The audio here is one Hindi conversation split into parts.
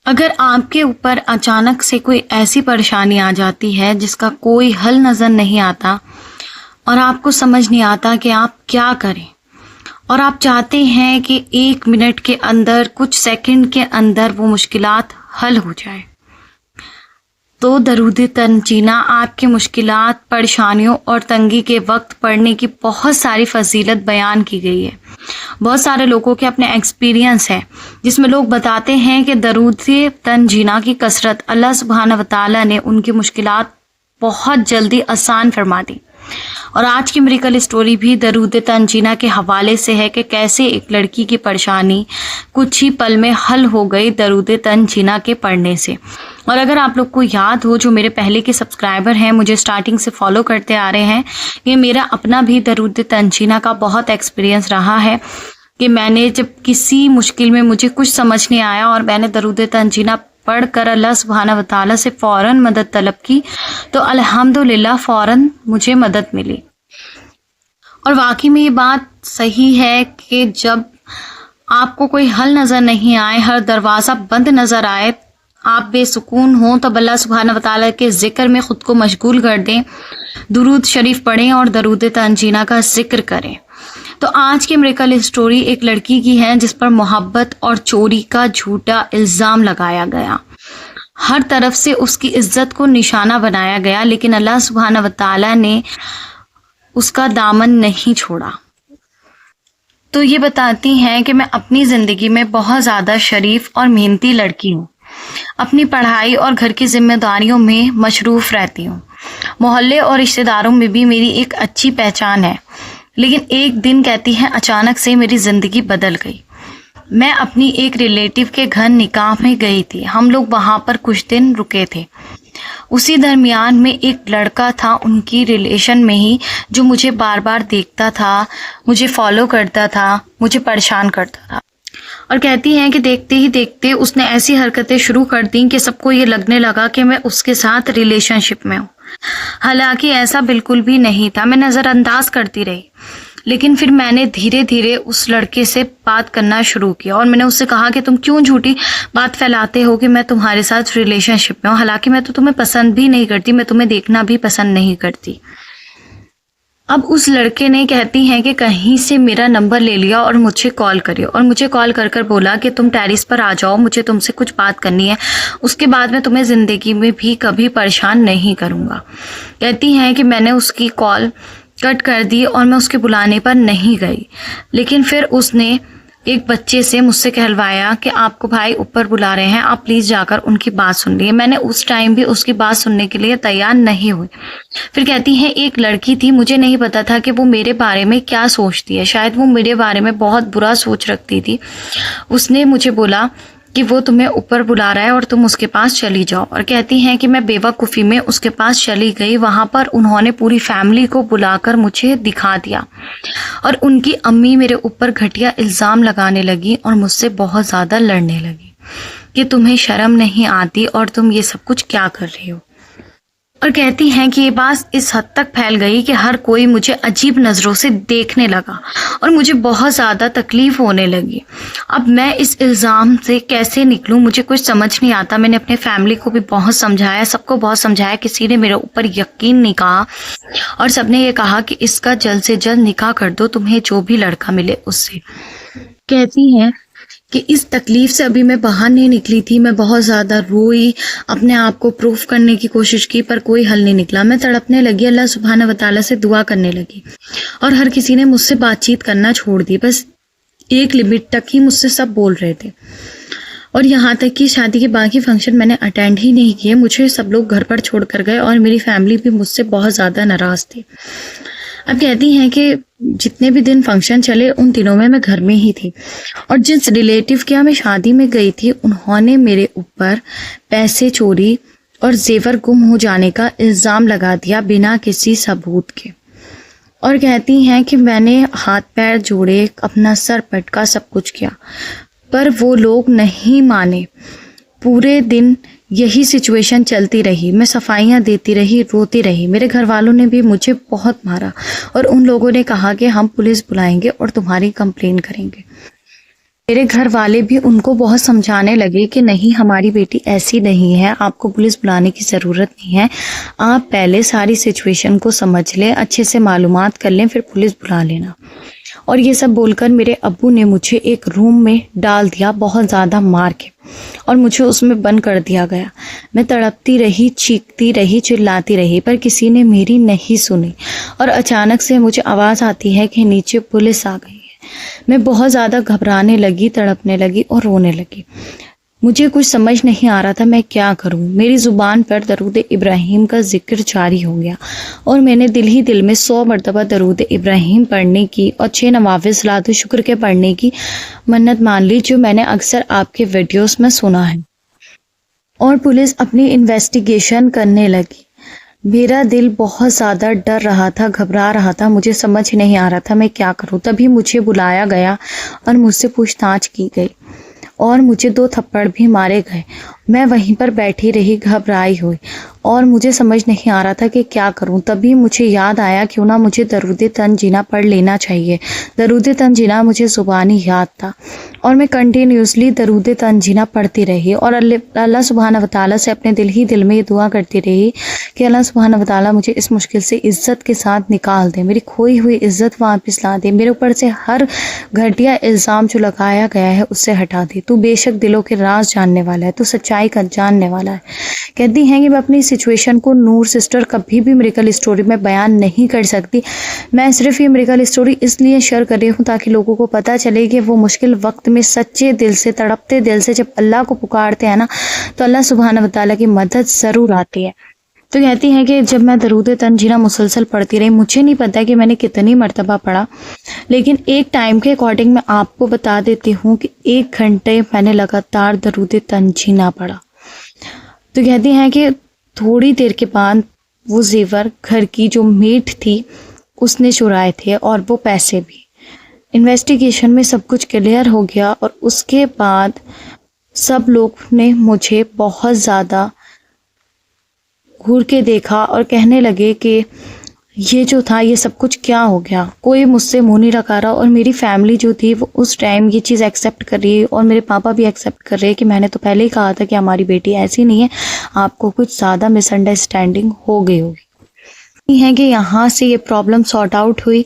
अगर आपके ऊपर अचानक से कोई ऐसी परेशानी आ जाती है जिसका कोई हल नज़र नहीं आता और आपको समझ नहीं आता कि आप क्या करें, और आप चाहते हैं कि 1 मिनट के अंदर, कुछ सेकंड के अंदर वो मुश्किलात हल हो जाए, तो दरूद तंजीना आपकी मुश्किलात, परेशानियों और तंगी के वक्त पढ़ने की बहुत सारी फजीलत बयान की गई है। बहुत सारे लोगों के अपने एक्सपीरियंस है जिसमें लोग बताते हैं कि दरूद तंजीना की कसरत अल्लाह सुब्हानहू व तआला ने उनकी मुश्किलात बहुत जल्दी आसान फरमा दी। और आज की मिरेकल स्टोरी भी दरूद तंजीना के हवाले से है कि कैसे एक लड़की की परेशानी कुछ ही पल में हल हो गई दरूद तंजीना के पढ़ने से। और अगर आप लोग को याद हो, जो मेरे पहले के सब्सक्राइबर हैं, मुझे स्टार्टिंग से फॉलो करते आ रहे हैं, कि मेरा अपना भी दरूद तंजीना का बहुत एक्सपीरियंस रहा है कि मैंने जब किसी मुश्किल में मुझे कुछ समझ नहीं आया और मैंने दरूद तंजीना पढ़कर अल्लाह सुब्हानहू व तआला से फ़ौरन मदद तलब की, तो अल्हम्दुलिल्लाह फ़ौरन मुझे मदद मिली। और वाकई में ये बात सही है कि जब आपको कोई हल नज़र नहीं आए, हर दरवाज़ा बंद नज़र आए, आप बेसुकून हो, तब अल्लाह सुब्हानहू व तआला के ज़िक्र में ख़ुद को मशगूल कर दें, दुरूद शरीफ पढ़ें और दरूद तंजीना का ज़िक्र करें। तो आज की मिरेकल स्टोरी एक लड़की की है जिस पर मोहब्बत और चोरी का झूठा इल्ज़ाम लगाया गया। हर तरफ से उसकी इज्जत को निशाना बनाया गया, लेकिन अल्लाह सुब्हानहू व तआला ने उसका दामन नहीं छोड़ा। तो ये बताती हैं कि मैं अपनी ज़िंदगी में बहुत ज़्यादा शरीफ और मेहनती लड़की हूँ। अपनी पढ़ाई और घर की जिम्मेदारियों में मशरूफ़ रहती हूँ। मोहल्ले और रिश्तेदारों में भी मेरी एक अच्छी पहचान है। लेकिन एक दिन कहती हैं अचानक से मेरी ज़िंदगी बदल गई। मैं अपनी एक रिलेटिव के घर निकाह में गई थी। हम लोग वहाँ पर कुछ दिन रुके थे। उसी दरमियान में एक लड़का था उनकी रिलेशन में ही, जो मुझे बार बार देखता था, मुझे फॉलो करता था, मुझे परेशान करता था। और कहती हैं कि देखते ही देखते उसने ऐसी हरकतें शुरू कर दी कि सबको ये लगने लगा कि मैं उसके साथ रिलेशनशिप में हूँ। हालांकि ऐसा बिल्कुल भी नहीं था। मैं नज़रअंदाज करती रही, लेकिन फिर मैंने धीरे धीरे उस लड़के से बात करना शुरू किया और मैंने उससे कहा कि तुम क्यों झूठी बात फैलाते हो कि मैं तुम्हारे साथ रिलेशनशिप में हूँ। हालांकि मैं तो तुम्हें पसंद भी नहीं करती, मैं तुम्हें देखना भी पसंद नहीं करती। अब उस लड़के ने, कहती हैं कि कहीं से मेरा नंबर ले लिया और मुझे कॉल करी और मुझे कॉल कर कर बोला कि तुम टेरेस पर आ जाओ, मुझे तुमसे कुछ बात करनी है, उसके बाद मैं तुम्हें ज़िंदगी में भी कभी परेशान नहीं करूँगा। कहती हैं कि मैंने उसकी कॉल कट कर दी और मैं उसके बुलाने पर नहीं गई। लेकिन फिर उसने एक बच्चे से मुझसे कहलवाया कि आपको भाई ऊपर बुला रहे हैं, आप प्लीज़ जाकर उनकी बात सुन लीजिए। मैंने उस टाइम भी उसकी बात सुनने के लिए तैयार नहीं हुई। फिर कहती हैं एक लड़की थी, मुझे नहीं पता था कि वो मेरे बारे में क्या सोचती है। शायद वो मेरे बारे में बहुत बुरा सोच रखती थी। उसने मुझे बोला कि वो तुम्हें ऊपर बुला रहा है और तुम उसके पास चली जाओ। और कहती हैं कि मैं बेवकूफ़ी में उसके पास चली गई। वहाँ पर उन्होंने पूरी फैमिली को बुलाकर मुझे दिखा दिया और उनकी अम्मी मेरे ऊपर घटिया इल्ज़ाम लगाने लगी और मुझसे बहुत ज़्यादा लड़ने लगी कि तुम्हें शर्म नहीं आती और तुम ये सब कुछ क्या कर रही हो। और कहती हैं कि ये बात इस हद तक फैल गई कि हर कोई मुझे अजीब नज़रों से देखने लगा और मुझे बहुत ज़्यादा तकलीफ़ होने लगी। अब मैं इस इल्ज़ाम से कैसे निकलूं, मुझे कुछ समझ नहीं आता। मैंने अपने फैमिली को भी बहुत समझाया, सबको बहुत समझाया, किसी ने मेरे ऊपर यकीन नहीं कहा और सबने ये कहा कि इसका जल्द से जल्द निकाह कर दो, तुम्हें जो भी लड़का मिले उससे। कहती हैं कि इस तकलीफ़ से अभी मैं बाहर नहीं निकली थी। मैं बहुत ज़्यादा रोई, अपने आप को प्रूफ करने की कोशिश की, पर कोई हल नहीं निकला। मैं तड़पने लगी, अल्लाह सुब्हानहू व तआला से दुआ करने लगी और हर किसी ने मुझसे बातचीत करना छोड़ दी। बस एक लिमिट तक ही मुझसे सब बोल रहे थे और यहाँ तक कि शादी के बाकी फंक्शन मैंने अटेंड ही नहीं किए। मुझे सब लोग घर पर छोड़ कर गए और मेरी फैमिली भी मुझसे बहुत ज़्यादा नाराज़ थी। अब कहती हैं कि जितने भी दिन फंक्शन चले उन दिनों में मैं घर में ही थी और जिस रिलेटिव के यहाँ मैं शादी में गई थी उन्होंने मेरे ऊपर पैसे चोरी और जेवर गुम हो जाने का इल्ज़ाम लगा दिया बिना किसी सबूत के। और कहती हैं कि मैंने हाथ पैर जोड़े, अपना सर पटका, सब कुछ किया, पर वो लोग नहीं माने। पूरे दिन यही सिचुएशन चलती रही। मैं सफाइयाँ देती रही, रोती रही। मेरे घर वालों ने भी मुझे बहुत मारा और उन लोगों ने कहा कि हम पुलिस बुलाएंगे और तुम्हारी कंप्लेन करेंगे। मेरे घर वाले भी उनको बहुत समझाने लगे कि नहीं, हमारी बेटी ऐसी नहीं है, आपको पुलिस बुलाने की ज़रूरत नहीं है, आप पहले सारी सिचुएशन को समझ लें, अच्छे से मालूमात कर लें, फिर पुलिस बुला लेना। और ये सब बोलकर मेरे अब्बू ने मुझे एक रूम में डाल दिया, बहुत ज़्यादा मार के, और मुझे उसमें बंद कर दिया गया। मैं तड़पती रही, चीखती रही, चिल्लाती रही, पर किसी ने मेरी नहीं सुनी। और अचानक से मुझे आवाज़ आती है कि नीचे पुलिस आ गई है। मैं बहुत ज़्यादा घबराने लगी, तड़पने लगी और रोने लगी। मुझे कुछ समझ नहीं आ रहा था मैं क्या करूं। मेरी ज़ुबान पर दरूद इब्राहिम का जिक्र जारी हो गया और मैंने दिल ही दिल में 100 मरतबा दरूद इब्राहिम पढ़ने की और 6 नवाफिल सलात शुक्र के पढ़ने की मन्नत मान ली, जो मैंने अक्सर आपके वीडियोस में सुना है। और पुलिस अपनी इन्वेस्टिगेशन करने लगी। मेरा दिल बहुत ज़्यादा डर रहा था, घबरा रहा था, मुझे समझ नहीं आ रहा था मैं क्या करूं। तभी मुझे बुलाया गया और मुझसे पूछताछ की गई और मुझे 2 थप्पड़ भी मारे गए। मैं वहीं पर बैठी रही, घबराई हुई, और मुझे समझ नहीं आ रहा था कि क्या करूं। तभी मुझे याद आया क्यों ना मुझे दरूद तंजीना पढ़ लेना चाहिए। दरूद तंजीना मुझे ज़ुबानी याद था और मैं कंटिन्यूसली दरूद तंजीना पढ़ती रही और अल्लाह सुब्हानहू व तआला से अपने दिल ही दिल में ये दुआ करती रही कि अल्लाह सुब्हानहू व तआला मुझे इस मुश्किल से इज़्ज़त के साथ निकाल दे, मेरी खोई हुई इज़्ज़त वापस ला दे, मेरे ऊपर से हर घटिया इल्ज़ाम जो लगाया गया है उससे हटा दे। तू बेशक दिलों के राज जानने वाला है, तू सच्चाई का जानने वाला है। कहती हैं कि मैं अपनी सिचुएशन को नूर सिस्टर कभी भी मिरेकल स्टोरी में बयान नहीं कर सकती। मैं सिर्फ ये मिरेकल स्टोरी इसलिए शेयर कर रही हूँ ताकि लोगों को पता चले कि वो मुश्किल वक्त में सच्चे दिल से, तड़पते दिल से जब अल्लाह को पुकारते हैं ना, तो अल्लाह सुब्हानहू व तआला की मदद ज़रूर आती है। तो कहती हैं कि जब मैं दरूद तंजीना मुसलसल पढ़ती रही, मुझे नहीं पता कि मैंने कितनी मरतबा पढ़ा, लेकिन एक टाइम के अकॉर्डिंग मैं आपको बता देती हूँ कि 1 घंटे मैंने लगातार दरूद तंजीना पढ़ा। तो कहती हैं कि थोड़ी देर के बाद वो जेवर घर की जो मेट थी उसने चुराए थे और वो पैसे भी। इन्वेस्टिगेशन में सब कुछ क्लियर हो गया और उसके बाद सब लोग ने मुझे बहुत ज़्यादा घूर के देखा और कहने लगे कि ये जो था ये सब कुछ क्या हो गया। कोई मुझसे मुंह नहीं लगा रहा और मेरी फैमिली जो थी वो उस टाइम ये चीज़ एक्सेप्ट कर रही है और मेरे पापा भी एक्सेप्ट कर रहे हैं कि मैंने तो पहले ही कहा था कि हमारी बेटी ऐसी नहीं है, आपको कुछ ज़्यादा मिसअंडरस्टैंडिंग हो गई होगी। है कि यहाँ से ये प्रॉब्लम सॉर्ट आउट हुई,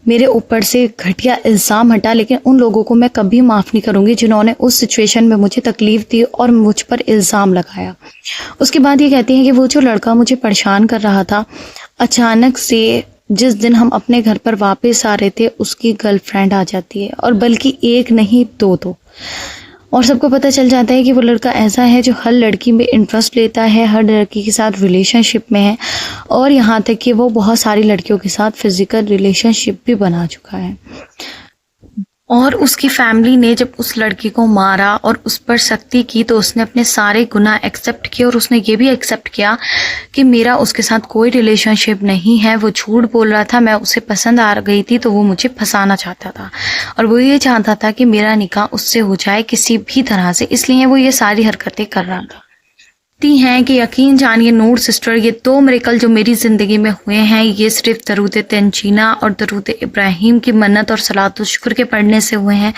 मेरे ऊपर से घटिया इल्ज़ाम हटा, लेकिन उन लोगों को मैं कभी माफ़ नहीं करूँगी जिन्होंने उस सिचुएशन में मुझे तकलीफ़ दी और मुझ पर इल्ज़ाम लगाया। उसके बाद ये कहती हैं कि वो जो लड़का मुझे परेशान कर रहा था, अचानक से जिस दिन हम अपने घर पर वापस आ रहे थे उसकी गर्लफ्रेंड आ जाती है, और बल्कि एक नहीं 2। और सबको पता चल जाता है कि वो लड़का ऐसा है जो हर लड़की में इंटरेस्ट लेता है, हर लड़की के साथ रिलेशनशिप में है, और यहाँ तक कि वो बहुत सारी लड़कियों के साथ फिजिकल रिलेशनशिप भी बना चुका है। और उसकी फैमिली ने जब उस लड़की को मारा और उस पर सख्ती की तो उसने अपने सारे गुनाह एक्सेप्ट किए और उसने ये भी एक्सेप्ट किया कि मेरा उसके साथ कोई रिलेशनशिप नहीं है, वो झूठ बोल रहा था, मैं उसे पसंद आ गई थी तो वो मुझे फंसाना चाहता था और वो ये चाहता था कि मेरा निकाह उससे हो जाए किसी भी तरह से, इसलिए वो ये सारी हरकतें कर रहा था। हैं कि यकीन जानिए नूर सिस्टर, ये 2 मिरेकल जो मेरी ज़िंदगी में हुए हैं ये सिर्फ दरूद तंजीना और दरूद इब्राहिम की मन्नत और सलात शुक्र के पढ़ने से हुए हैं,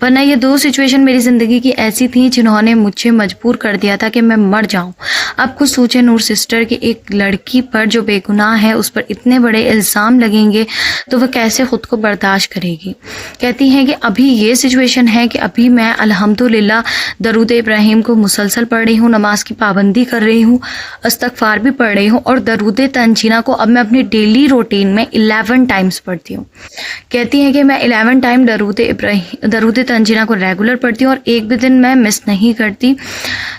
वरना ये 2 सिचुएशन मेरी ज़िंदगी की ऐसी थी जिन्होंने मुझे मजबूर कर दिया था कि मैं मर जाऊं। आप खुद सोचें नूर सिस्टर कि एक लड़की पर जो बेगुनाह है उस पर इतने बड़े इल्ज़ाम लगेंगे तो वह कैसे ख़ुद को बर्दाश्त करेगी। कहती हैं कि अभी ये सिचुएशन है कि अभी मैं अल्हम्दुलिल्लाह दरूद इब्राहिम को मुसलसल पढ़ रही हूँ, नमाज की पाबंदी कर रही हूँ, इस्तग़फ़ार भी पढ़ रही हूँ और दरूद तंजीना को अब मैं अपनी डेली रूटीन में 11 टाइम्स पढ़ती हूँ। कहती हैं कि मैं 11 टाइम दरूद तंजीना को रेगुलर पढ़ती हूँ और एक भी दिन मैं मिस नहीं करती।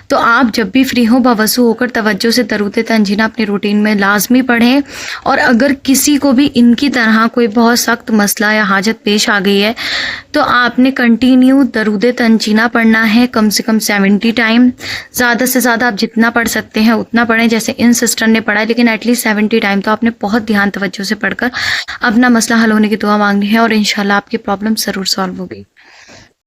तो आप जब भी फ्री हो बावसू होकर तवज्जो से दरूद तंजीना अपनी रूटीन में लाजमी पढ़ें, और अगर किसी को भी इनकी तरह कोई बहुत सख्त मसला या हाजत पेश आ गई है तो आपने कंटिन्यू दरूद तंजीना पढ़ना है, कम से कम 70 टाइम, ज़्यादा से ज़्यादा आप जितना पढ़ सकते हैं उतना पढ़ें जैसे इन सिस्टर ने पढ़ा है, लेकिन एटलीस्ट 70 टाइम तो आपने बहुत ध्यान तवज्जो से पढ़कर अपना मसला हल होने की दुआ मांगनी है और इंशाल्लाह आपकी प्रॉब्लम ज़रूर सॉल्व होगी।